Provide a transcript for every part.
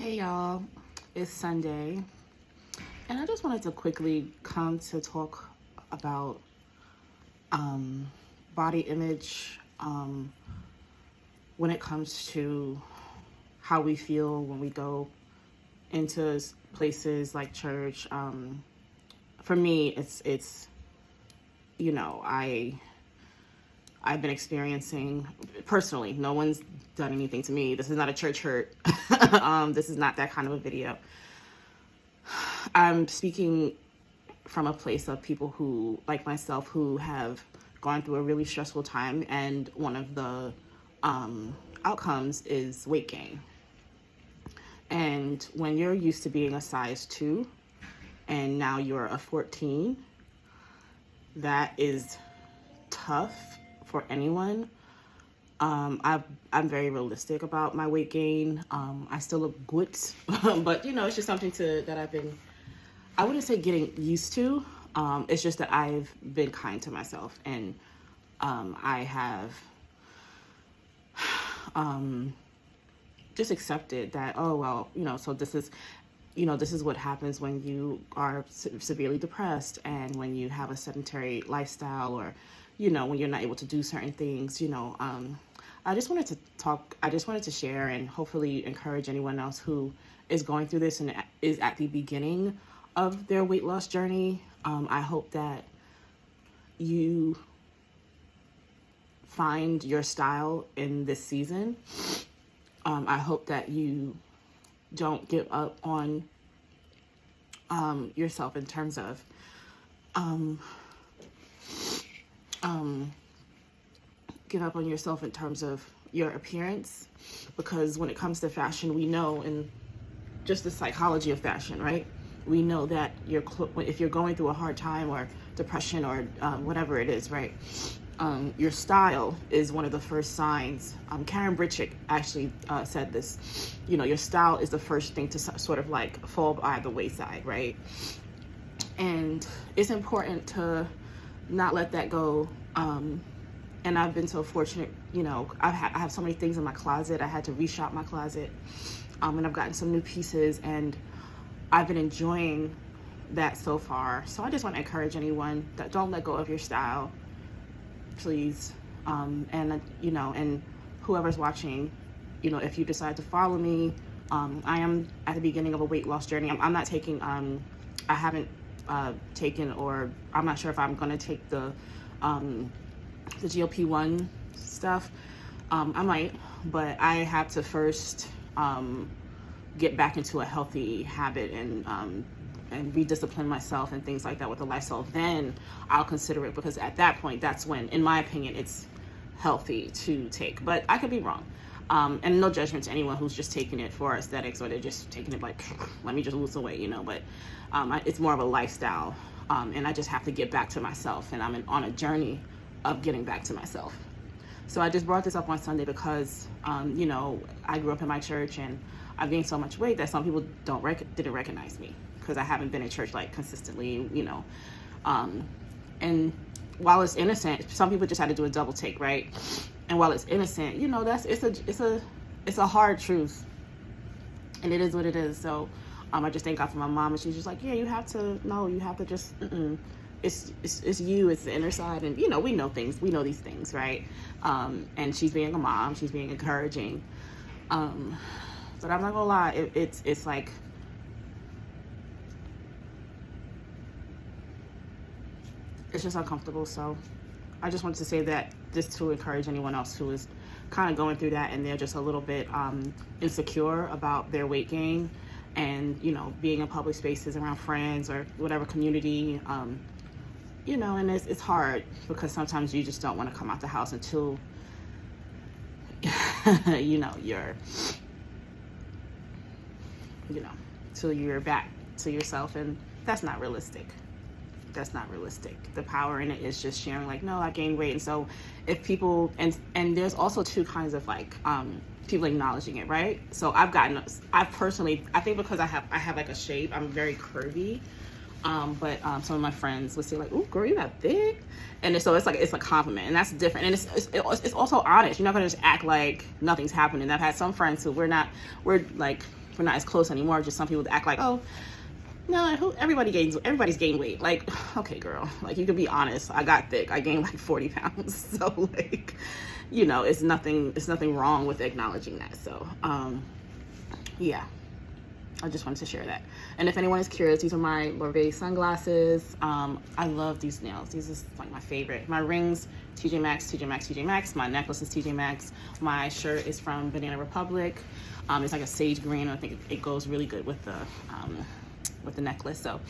Hey y'all, it's Sunday, and I just wanted to quickly come to talk about body image when it comes to how we feel when we go into places like church. For me, it's I've been experiencing personally. No one's done anything to me. This is not a church hurt. This is not that kind of a video. I'm speaking from a place of people who, like myself, who have gone through a really stressful time, and one of the outcomes is weight gain. And when you're used to being a size 2 and now you're a 14, that is tough for anyone. I'm very realistic about my weight gain. I still look good, but it's just something that I wouldn't say getting used to. It's just that I've been kind to myself, and I have just accepted that, oh, well, so this is what happens when you are severely depressed, and when you have a sedentary lifestyle, or when you're not able to do certain things. I just wanted to share and hopefully encourage anyone else who is going through this and is at the beginning of their weight loss journey. I hope that you find your style in this season. I hope that you don't give up on yourself in terms of your appearance, because when it comes to fashion, we know, and just the psychology of fashion, right? We know that if you're going through a hard time or depression or whatever it is, right? Your style is one of the first signs. Karen Britchick actually said this. Your style is the first thing to sort of like fall by the wayside, right? And it's important to not let that go. And I've been so fortunate, I have so many things in my closet. I had to reshop my closet, and I've gotten some new pieces, and I've been enjoying that so far. So I just want to encourage anyone that don't let go of your style, please. And whoever's watching, if you decide to follow me, I am at the beginning of a weight loss journey. I'm not taking, I haven't taken, or I'm not sure if I'm going to take the GLP-1 stuff. I might, but I have to first get back into a healthy habit and rediscipline myself and things like that with the lifestyle. Then I'll consider it, because at that point, that's when, in my opinion, it's healthy to take. But I could be wrong. And no judgment to anyone who's just taking it for aesthetics, or they're just taking it like, let me just lose some weight, but it's more of a lifestyle. And I just have to get back to myself, and I'm on a journey of getting back to myself. So I just brought this up on Sunday because, I grew up in my church, and I've gained so much weight that some people didn't recognize me, because I haven't been in church like consistently, and while it's innocent, some people just had to do a double take, right? And while it's innocent, it's a hard truth, and it is what it is. So I just thank God for my mom, and she's just like, yeah, you have to just, it's you, it's the inner side, and we know these things, right? And she's being a mom, she's being encouraging, but I'm not gonna lie, it's like, it's just uncomfortable. So I just wanted to say that, just to encourage anyone else who is kind of going through that, and they're just a little bit insecure about their weight gain, and being in public spaces around friends or whatever community, and it's hard, because sometimes you just don't want to come out the house until till you're back to yourself, and that's not realistic. The power in it is just sharing, like, no, I gained weight. And so if people, and there's also two kinds of like people acknowledging it, right? So I think because I have like a shape, I'm very curvy. But some of my friends would say like, "Ooh, girl, you got big," and so it's a compliment, and that's different, and it's also honest. You're not gonna just act like nothing's happening. I've had some friends who we're like we're not as close anymore. Just some people act like, oh, no, everybody's gained weight. Like, okay, girl, like, you can be honest. I got thick. I gained like 40 pounds. So like, you know, it's nothing wrong with acknowledging that. So, yeah, I just wanted to share that. And if anyone is curious, these are my Lorvay sunglasses. I love these nails. These is like my favorite. My rings, TJ Maxx, TJ Maxx, TJ Maxx. My necklace is TJ Maxx. My shirt is from Banana Republic. It's like a sage green. I think it goes really good with the necklace. So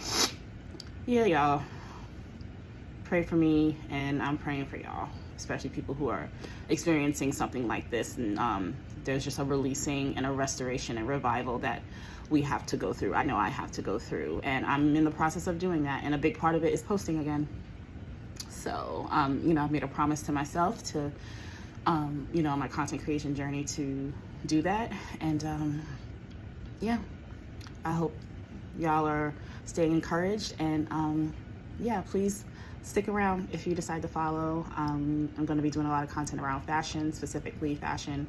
yeah, y'all, pray for me, and I'm praying for y'all, especially people who are experiencing something like this. And there's just a releasing and a restoration and revival that we have to go through. I know I have to go through, and I'm in the process of doing that. And a big part of it is posting again. So, you know, I've made a promise to myself to, you know, on my content creation journey to do that. And yeah, I hope y'all are staying encouraged. And yeah, please stick around if you decide to follow. I'm going to be doing a lot of content around fashion, specifically fashion,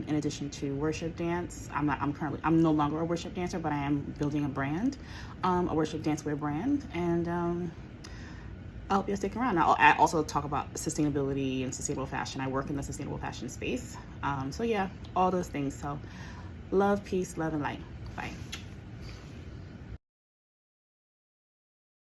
in addition to worship dance. I'm no longer a worship dancer, but I am building a brand, a worship dancewear brand. And I hope you'll stick around. I also talk about sustainability and sustainable fashion. I work in the sustainable fashion space. So yeah, all those things. So love, peace, love, and light. Bye.